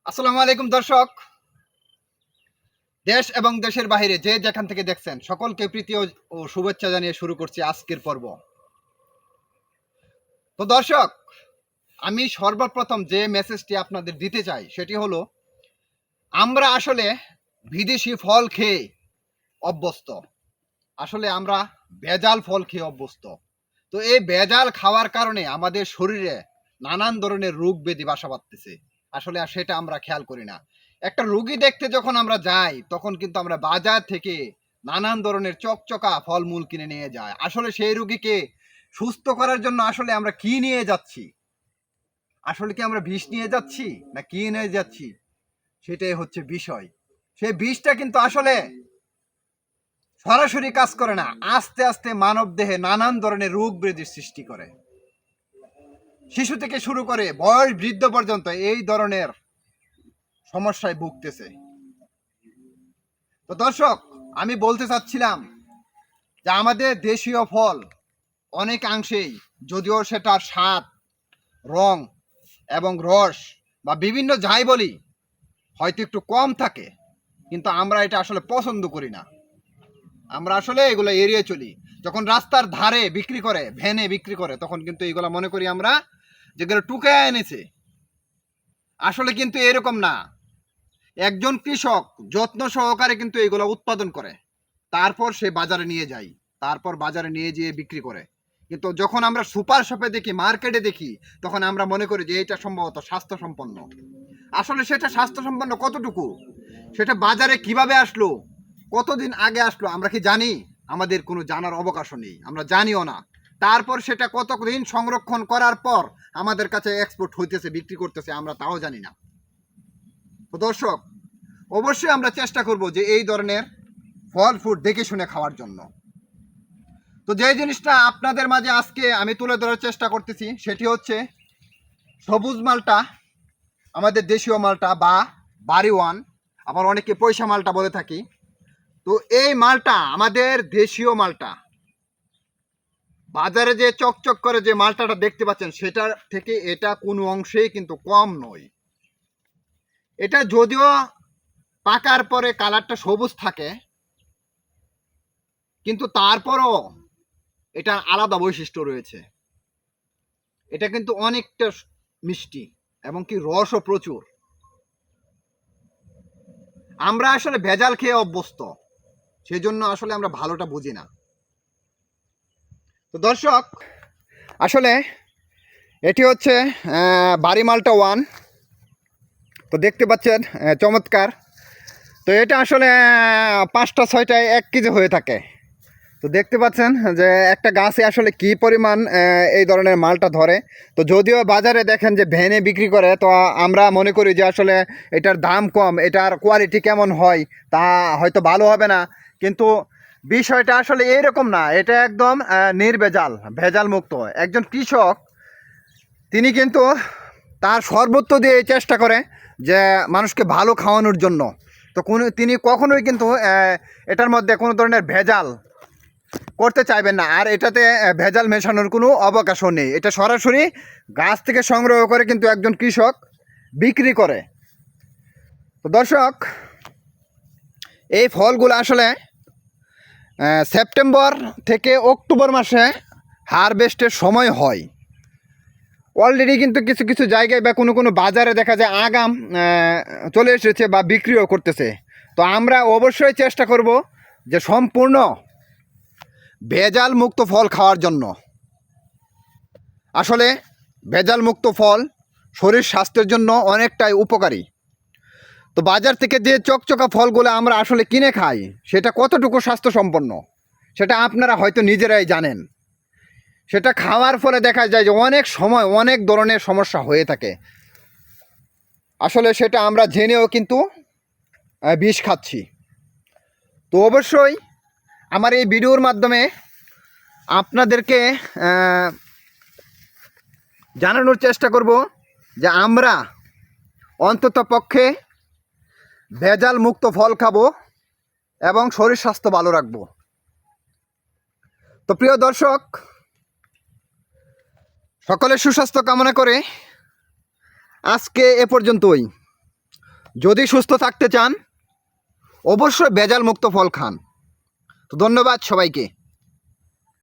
আসসালামু আলাইকুম দর্শক, দেশ এবং দেশের বাইরে যে যেখান থেকে দেখছেন সকলকে প্রীতি ও শুভেচ্ছা জানিয়ে শুরু করছি আজকের পর্ব। তো দর্শক, আমি সর্বপ্রথম যে মেসেজটি আপনাদের দিতে চাই সেটি হলো, আমরা আসলে বিদেশি ফল খেয়ে অভ্যস্ত। আসলে আমরা ভেজাল ফল খেয়ে অভ্যস্ত। তো এই ভেজাল খাওয়ার কারণে আমাদের শরীরে নানান ধরনের রোগ ব্যাধি বাসা বাঁধতেছে। আসলে আর সেটা আমরা খেয়াল করি না। একটা রুগী দেখতে যখন আমরা যাই তখন কিন্তু আমরা বাজার থেকে নানান ধরনের চকচকা ফলমূল কিনে নিয়ে যাই। আসলে সেই রুগীকে সুস্থ করার জন্য আসলে আমরা কি নিয়ে যাচ্ছি? আসলে কি আমরা বিষ নিয়ে যাচ্ছি না কি নিয়ে যাচ্ছি? সেটাই হচ্ছে বিষয়। সেই বিষটা কিন্তু আসলে সরাসরি কাজ করে না, আস্তে আস্তে মানব দেহে নানান ধরনের রোগ ব্যাধির সৃষ্টি করে। শিশু থেকে শুরু করে বয়স বৃদ্ধ পর্যন্ত এই ধরনের সমস্যায় ভুগতেছে। তো দর্শক, আমি বলতে চাচ্ছিলাম যে আমাদের দেশীয় ফল অনেকাংশেই, যদিও সেটার স্বাদ, রং এবং রস বা বিভিন্ন যাই বলি হয়তো একটু কম থাকে, কিন্তু আমরা এটা আসলে পছন্দ করি না। আমরা আসলে এগুলো এড়িয়ে চলি। যখন রাস্তার ধারে বিক্রি করে, ভ্যানে বিক্রি করে, তখন কিন্তু এগুলো মনে করি আমরা যেগুলো টুকায় এনেছে। আসলে কিন্তু এরকম না। একজন কৃষক যত্ন সহকারে কিন্তু এগুলো উৎপাদন করে, তারপর সে বাজারে নিয়ে যায়, তারপর বাজারে নিয়ে যেয়ে বিক্রি করে। কিন্তু যখন আমরা সুপার শপে দেখি, মার্কেটে দেখি, তখন আমরা মনে করি যে এটা সম্ভবত স্বাস্থ্যসম্পন্ন। আসলে সেটা স্বাস্থ্যসম্পন্ন কতটুকু, সেটা বাজারে কিভাবে আসলো, কতদিন আগে আসলো, আমরা কি জানি? আমাদের কোনো জানার অবকাশও নেই, আমরা জানিও না। তারপর সেটা কতদিন সংরক্ষণ করার পর আমাদের কাছে এক্সপোর্ট হইতেছে, বিক্রি করতেছে, আমরা তাও জানি না। তো দর্শক, অবশ্যই আমরা চেষ্টা করব যে এই ধরনের ফল ফুড দেখে শুনে খাওয়ার জন্য। তো যে জিনিসটা আপনাদের মাঝে আজকে আমি তুলে ধরার চেষ্টা করতেছি সেটি হচ্ছে সবুজ মালটা, আমাদের দেশীয় মালটা বা বাড়ি ওয়ান, আবার অনেকে পয়সা মালটা বলে থাকি। তো এই মালটা আমাদের দেশীয় মালটা, বাজারে যে চকচক করে যে মালটাটা দেখতে পাচ্ছেন সেটার থেকে এটা কোনো অংশেই কিন্তু কম নয়। এটা যদিও পাকার পরে কালারটা সবুজ থাকে, কিন্তু তারপরও এটা আলাদা বৈশিষ্ট্য রয়েছে। এটা কিন্তু অনেকটা মিষ্টি এবং কি রসও প্রচুর। আমরা আসলে ভেজাল খেয়ে অভ্যস্ত, সেই জন্য আসলে আমরা ভালোটা বুঝি না। তো দর্শক, আসলে এটি হচ্ছে বাড়ি মালটা ওয়ান। তো দেখতে পাচ্ছেন চমৎকার। তো এটা আসলে 5টা 6টায় 1 কেজি হয়ে থাকে। তো দেখতে পাচ্ছেন যে একটা গাছে আসলে কি পরিমাণ এই ধরনের মালটা ধরে। তো যদিও বাজারে দেখেন যে ভ্যানে বিক্রি করে, তো আমরা মনে করি যে আসলে এটার দাম কম, এটার কোয়ালিটি কেমন হয় তা হয়তো ভালো হবে না, কিন্তু বিষয়টা আসলে এইরকম না। এটা একদম নির্ভেজাল, ভেজাল মুক্ত। একজন কৃষক তিনি কিন্তু তার সর্বোচ্চ দিয়ে চেষ্টা করে যে মানুষকে ভালো খাওয়ানোর জন্য। তো তিনি কখনোই কিন্তু এটার মধ্যে কোনো ধরনের ভেজাল করতে চাইবেন না, আর এটাতে ভেজাল মেশানোর কোনো অবকাশও নেই। এটা সরাসরি গাছ থেকে সংগ্রহ করে কিন্তু একজন কৃষক বিক্রি করে। তো দর্শক, এই ফলগুলো আসলে সেপ্টেম্বর থেকে অক্টোবর মাসে হারভেস্টের সময় হয়। অলরেডি কিন্তু কিছু কিছু জায়গায় বা কোনো কোনো বাজারে দেখা যায় আগাম চলে এসেছে বা বিক্রিও করতেছে। তো আমরা অবশ্যই চেষ্টা করব যে সম্পূর্ণ ভেজাল মুক্ত ফল খাওয়ার জন্য। আসলে ভেজাল মুক্ত ফল শরীর স্বাস্থ্যের জন্য অনেকটাই উপকারী। তো বাজার থেকে যে চকচকা ফলগুলো আমরা আসলে কিনে খাই সেটা কতটুকু স্বাস্থ্যসম্পন্ন সেটা আপনারা হয়তো নিজেরাই জানেন। সেটা খাওয়ার ফলে দেখা যায় যে অনেক সময় অনেক ধরনের সমস্যা হয়ে থাকে। আসলে সেটা আমরা জেনেও কিন্তু বিষ খাচ্ছি। তো অবশ্যই আমার এই ভিডিওর মাধ্যমে আপনাদেরকে জানানোর চেষ্টা করব যে আমরা অন্তত পক্ষে ভেজাল মুক্ত ফল খাবো এবং শরীর স্বাস্থ্য ভালো রাখবো। তো প্রিয় দর্শক, সকলের সুস্বাস্থ্য কামনা করে আজকে এ পর্যন্তই। যদি সুস্থ থাকতে চান অবশ্যই ভেজাল মুক্ত ফল খান। তো ধন্যবাদ সবাইকে।